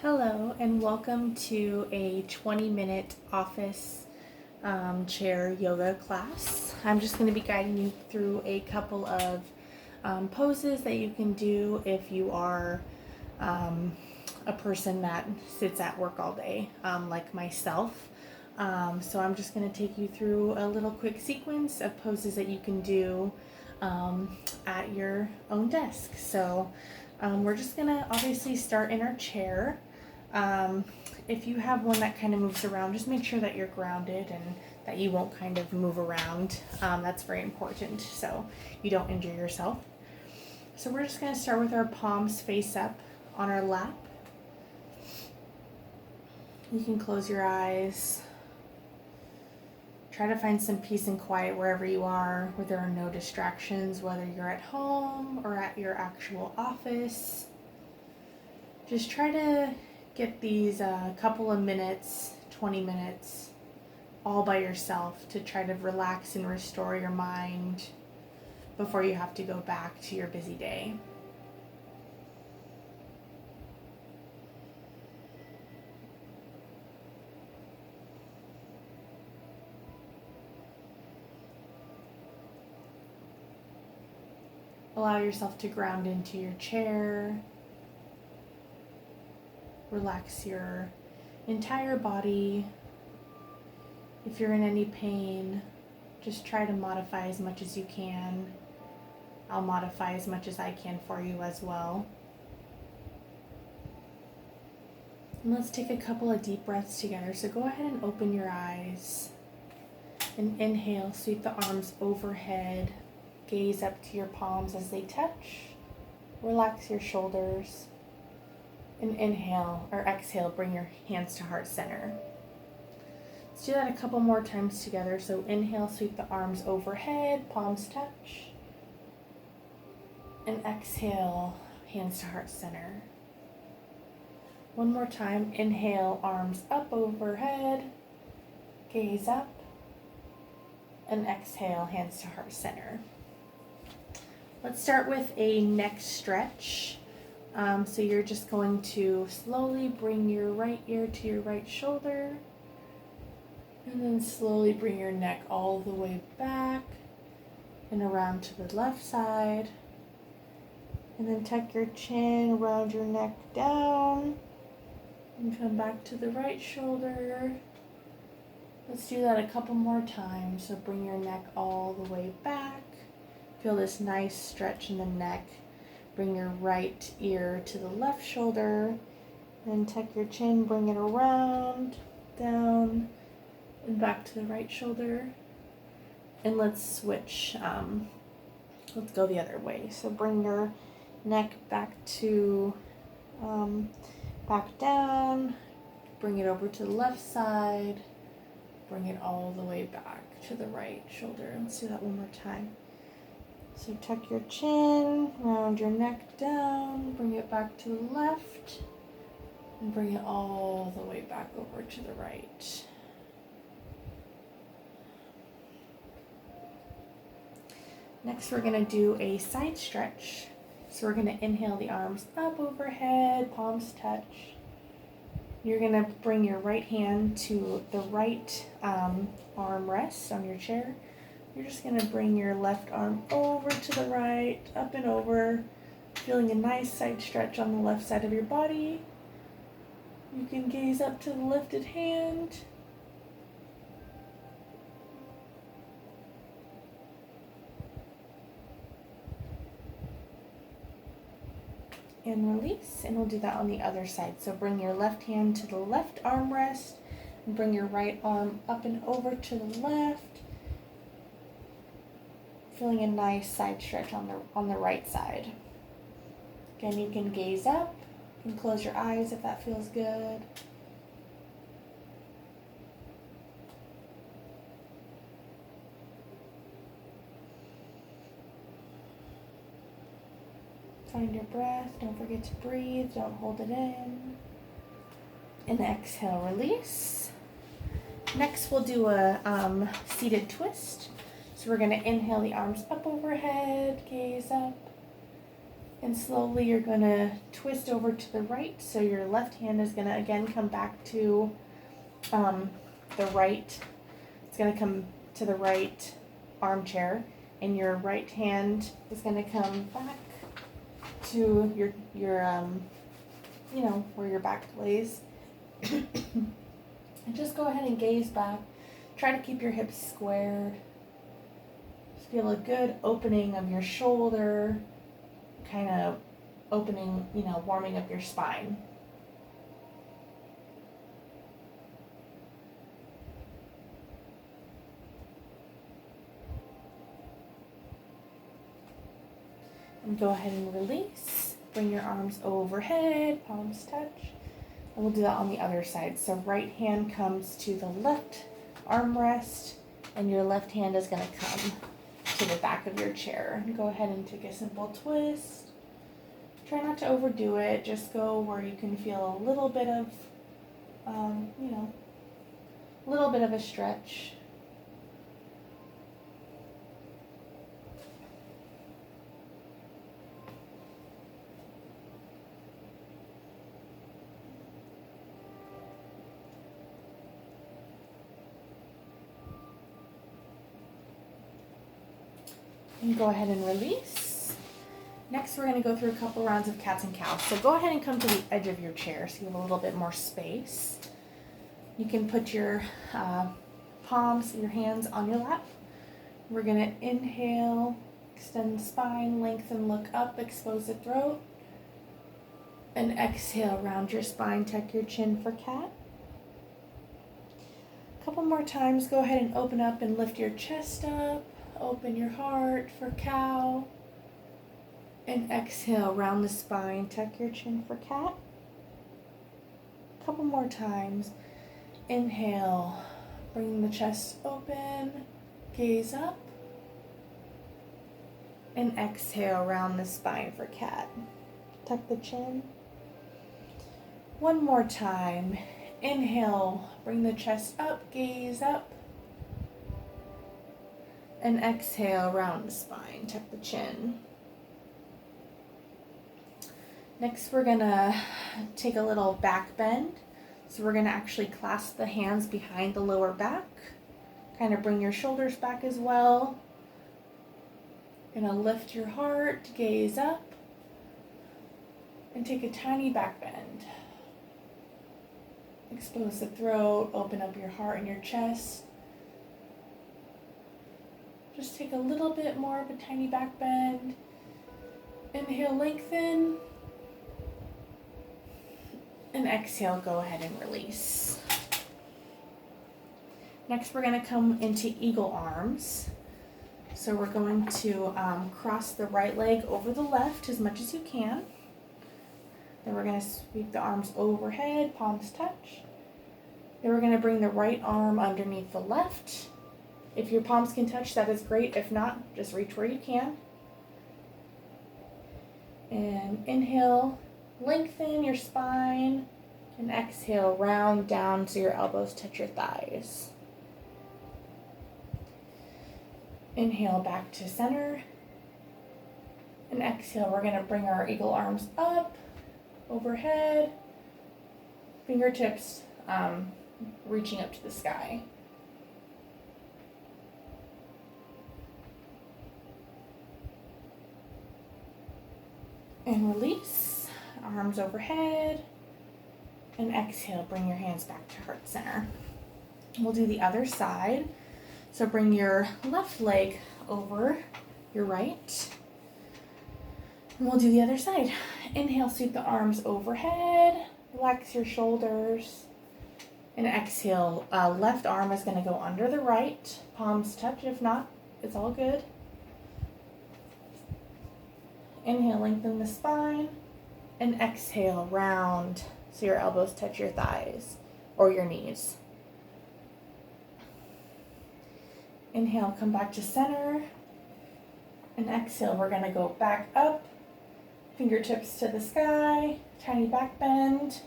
Hello, and welcome to a 20-minute office chair yoga class. I'm just going to be guiding you through a couple of poses that you can do if you are a person that sits at work all day, like myself. So I'm just going to take you through a little quick sequence of poses that you can do at your own desk. So we're just going to obviously start in our chair. If you have one that kind of moves around, just make sure that you're grounded and that you won't kind of move around. That's very important so you don't injure yourself. So we're just going to start with our palms face up on our lap. You can close your eyes. Try to find some peace and quiet wherever you are, where there are no distractions, whether you're at home or at your actual office. Just try to get these couple of minutes, 20 minutes, all by yourself to try to relax and restore your mind before you have to go back to your busy day. Allow yourself to ground into your chair. Relax your entire body. If you're in any pain, just try to modify as much as you can. I'll modify as much as I can for you as well. And let's take a couple of deep breaths together. So go ahead and open your eyes. And inhale, sweep the arms overhead. Gaze up to your palms as they touch. Relax your shoulders. And inhale or exhale, bring your hands to heart center. Let's do that a couple more times together. So inhale, sweep the arms overhead, palms touch. And exhale, hands to heart center. One more time, inhale, arms up overhead, gaze up. And exhale, hands to heart center. Let's start with a neck stretch. So you're just going to slowly bring your right ear to your right shoulder, and then slowly bring your neck all the way back and around to the left side, and then tuck your chin, round your neck down, and come back to the right shoulder. Let's do that a couple more times. So bring your neck all the way back. Feel this nice stretch in the neck. Bring your right ear to the left shoulder, then tuck your chin, bring it around, down, and back to the right shoulder. And let's switch, let's go the other way. So bring your neck back to, back down, bring it over to the left side, bring it all the way back to the right shoulder. Let's do that one more time. So tuck your chin, round your neck down, bring it back to the left, and bring it all the way back over to the right. Next, we're going to do a side stretch. So we're going to inhale the arms up overhead, palms touch. You're going to bring your right hand to the right arm rest on your chair. You're just going to bring your left arm over to the right, up and over, feeling a nice side stretch on the left side of your body. You can gaze up to the lifted hand. And release, and we'll do that on the other side. So bring your left hand to the left armrest, and bring your right arm up and over to the left. Feeling a nice side stretch on the right side. Again, you can gaze up, you can close your eyes if that feels good. Find your breath, don't forget to breathe, don't hold it in. And exhale, release. Next, we'll do a seated twist. So we're going to inhale the arms up overhead, gaze up. And slowly you're going to twist over to the right. So your left hand is going to again come back to the right. It's going to come to the right armchair. And your right hand is going to come back to your where your back lays. And just go ahead and gaze back. Try to keep your hips squared. Just feel a good opening of your shoulder. Kind of opening, warming up your spine. And go ahead and release. Bring your arms overhead, palms touch. And we'll do that on the other side. So right hand comes to the left armrest, and your left hand is going to come to the back of your chair. Go ahead and take a simple twist. Try not to overdo it. Just go where you can feel a little bit of, a little bit of a stretch. And go ahead and release. Next, we're going to go through a couple rounds of cats and cows. So go ahead and come to the edge of your chair so you have a little bit more space. You can put your palms, your hands on your lap. We're going to inhale, extend the spine, lengthen, look up, expose the throat. And exhale, round your spine, tuck your chin for cat. A couple more times, go ahead and open up and lift your chest up. Open your heart for cow. And exhale, round the spine, tuck your chin for cat. A couple more times. Inhale, bring the chest open, gaze up. And exhale, round the spine for cat. Tuck the chin. One more time. Inhale, bring the chest up, gaze up. And exhale, round the spine, tuck the chin. Next, we're gonna take a little back bend. So we're gonna actually clasp the hands behind the lower back. Kind of bring your shoulders back as well. Gonna lift your heart, gaze up. And take a tiny back bend. Expose the throat, open up your heart and your chest. Just take a little bit more of a tiny back bend. Inhale, lengthen. And exhale, go ahead and release. Next, we're going to come into eagle arms. So we're going to cross the right leg over the left as much as you can. Then we're going to sweep the arms overhead, palms touch. Then we're going to bring the right arm underneath the left. If your palms can touch, that is great. If not, just reach where you can. And inhale, lengthen your spine. And exhale, round down so your elbows touch your thighs. Inhale, back to center. And exhale, we're going to bring our eagle arms up, overhead. Fingertips reaching up to the sky. And release, arms overhead, and exhale, bring your hands back to heart center. We'll do the other side. So bring your left leg over your right, and we'll do the other side. Inhale, sweep the arms overhead, relax your shoulders, and exhale, left arm is going to go under the right, palms touch. If not, it's all good. Inhale, lengthen the spine, and exhale, round so your elbows touch your thighs or your knees. Inhale, come back to center, and exhale, we're going to go back up, fingertips to the sky, tiny back bend.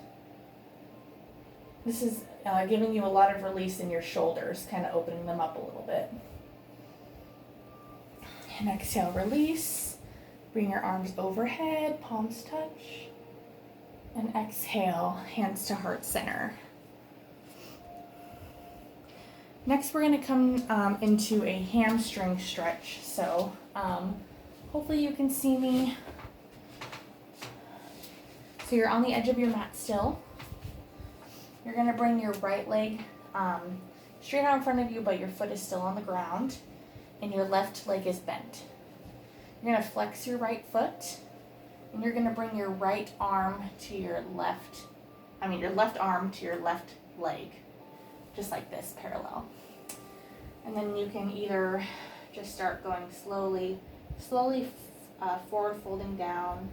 This is giving you a lot of release in your shoulders, kind of opening them up a little bit. And exhale, release. Bring your arms overhead, palms touch. And exhale, hands to heart center. Next, we're going to come into a hamstring stretch. So hopefully you can see me. So you're on the edge of your mat still. You're going to bring your right leg straight out in front of you, but your foot is still on the ground, and your left leg is bent. You're going to flex your right foot, and you're going to bring your right arm to your left arm to your left leg, just like this, parallel. And then you can either just start going slowly forward folding down.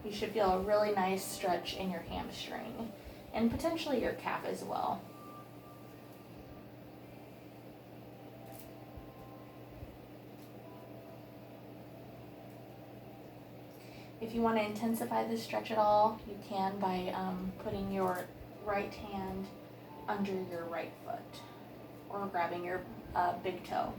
You should feel a really nice stretch in your hamstring and potentially your calf as well. If you want to intensify this stretch at all, you can by putting your right hand under your right foot or grabbing your big toe.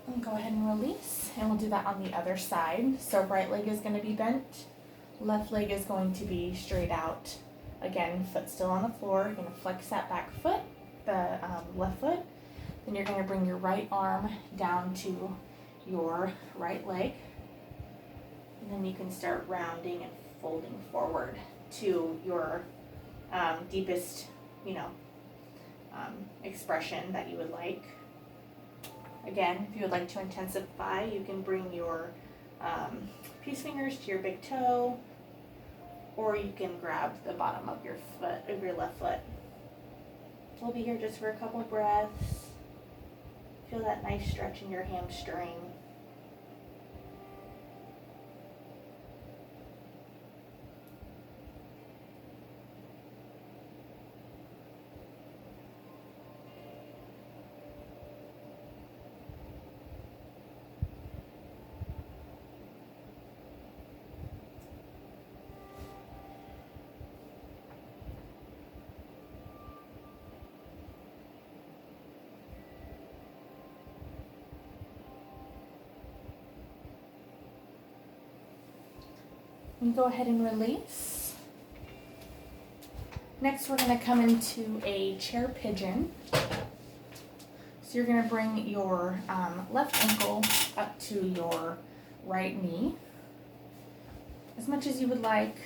And go ahead and release, and we'll do that on the other side. So right leg is going to be bent, left leg is going to be straight out. Again, foot still on the floor. You're going to flex that back foot, the left foot. Then you're going to bring your right arm down to your right leg. And then you can start rounding and folding forward to your deepest, expression that you would like. Again, if you would like to intensify, you can bring your peace fingers to your big toe, or you can grab the bottom of your left foot. We'll be here just for a couple breaths. Feel that nice stretch in your hamstring. And go ahead and release. Next, we're going to come into a chair pigeon. So you're going to bring your left ankle up to your right knee, as much as you would like,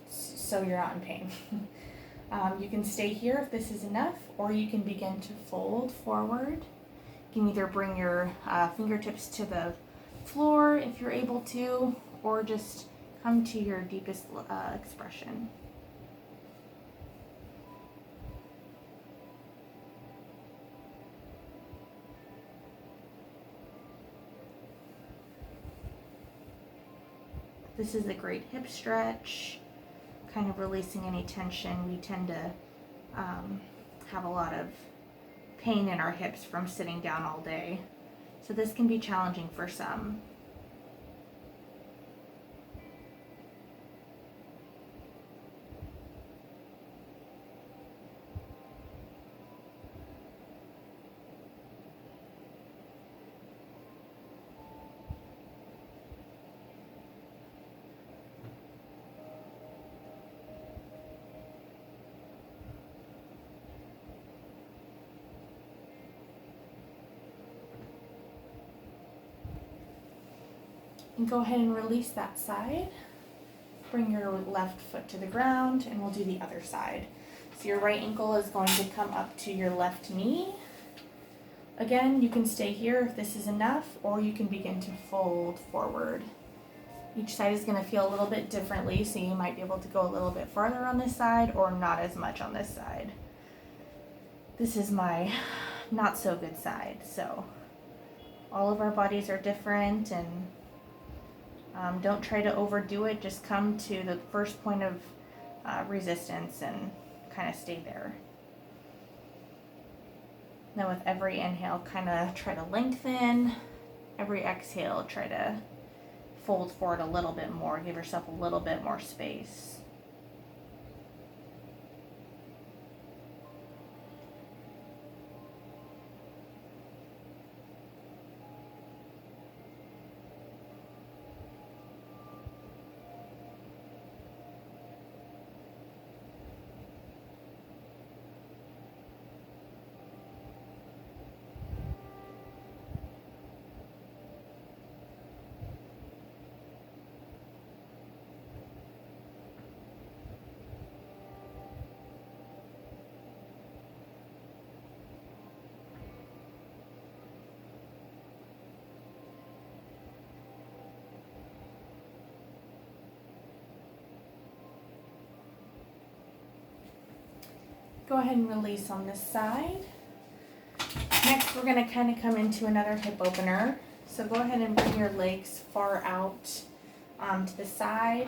so you're not in pain. You can stay here if this is enough, or you can begin to fold forward. You can either bring your fingertips to the floor if you're able to, or just come to your deepest expression. This is a great hip stretch, kind of releasing any tension. We tend to have a lot of pain in our hips from sitting down all day. So this can be challenging for some. And go ahead and release that side. Bring your left foot to the ground, and we'll do the other side. So your right ankle is going to come up to your left knee. Again, you can stay here if this is enough, or you can begin to fold forward. Each side is going to feel a little bit differently, so you might be able to go a little bit farther on this side or not as much on this side. This is my not so good side, so all of our bodies are different, and don't try to overdo it. Just come to the first point of resistance and kind of stay there. Now with every inhale, kind of try to lengthen. Every exhale, try to fold forward a little bit more. Give yourself a little bit more space. Go ahead and release on this side. Next, we're going to kind of come into another hip opener. So go ahead and bring your legs far out to the side.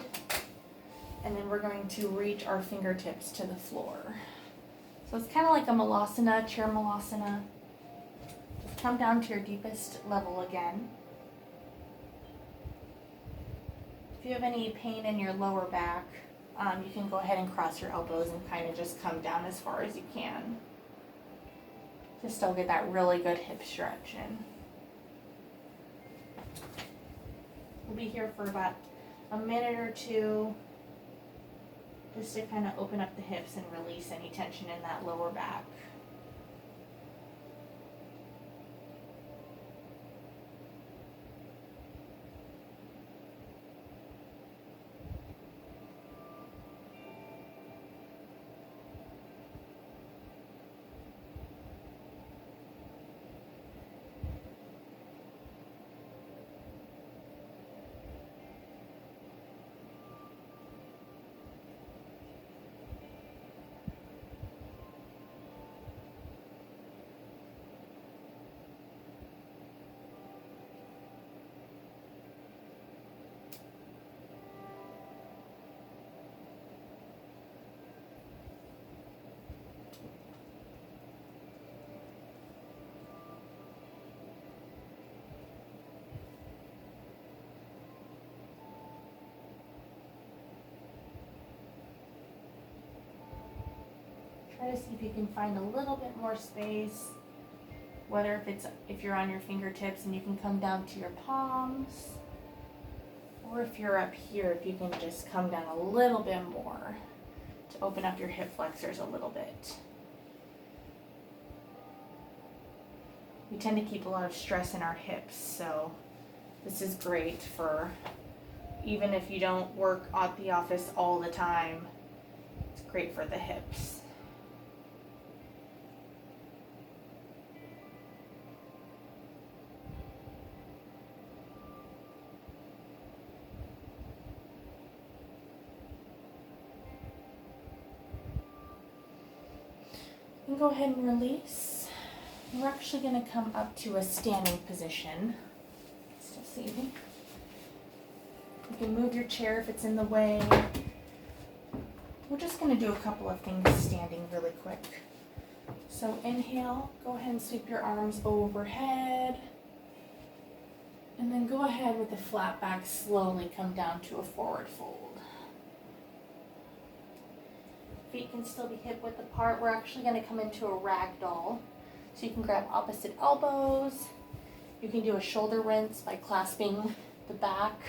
And then we're going to reach our fingertips to the floor. So it's kind of like a malasana, chair malasana. Just come down to your deepest level again. If you have any pain in your lower back, you can go ahead and cross your elbows and kind of just come down as far as you can. To still get that really good hip stretch in. We'll be here for about a minute or two, just to kind of open up the hips and release any tension in that lower back. Try to see if you can find a little bit more space, whether if you're on your fingertips and you can come down to your palms, or if you're up here, if you can just come down a little bit more to open up your hip flexors a little bit. We tend to keep a lot of stress in our hips, so this is great for even if you don't work at the office all the time. It's great for the hips. And go ahead and release. We're actually going to come up to a standing position. Still seated. You can move your chair if it's in the way. We're just going to do a couple of things standing really quick. So inhale, go ahead and sweep your arms overhead. And then go ahead with the flat back, slowly come down to a forward fold. Feet can still be hip width apart. We're actually going to come into a ragdoll. So you can grab opposite elbows. You can do a shoulder rinse by clasping the back.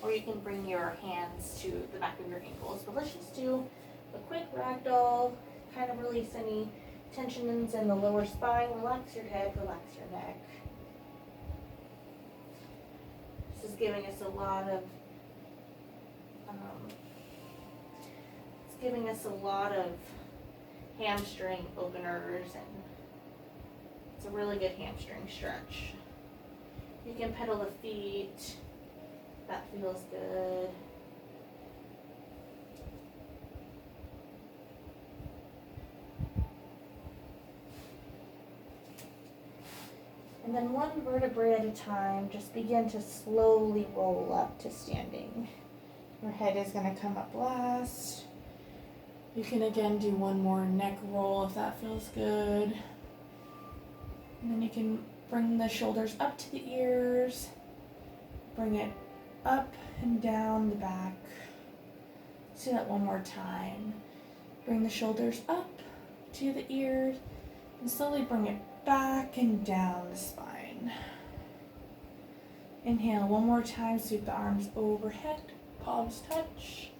Or you can bring your hands to the back of your ankles. But let's just do a quick ragdoll. Kind of release any tensions in the lower spine. Relax your head, relax your neck. This is giving us a lot of hamstring openers, and it's a really good hamstring stretch. You can pedal the feet. That feels good. And then one vertebrae at a time, just begin to slowly roll up to standing. Your head is going to come up last. You can again do one more neck roll if that feels good. And then you can bring the shoulders up to the ears. Bring it up and down the back. Let's do that one more time. Bring the shoulders up to the ears and slowly bring it back and down the spine. Inhale one more time, sweep the arms overhead, palms touch.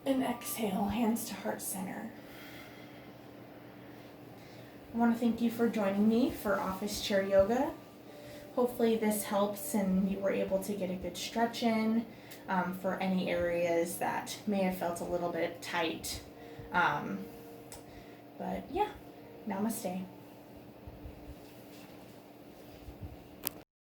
And exhale, hands to heart center. I want to thank you for joining me for office chair yoga. Hopefully this helps and you were able to get a good stretch in for any areas that may have felt a little bit tight. But yeah, namaste.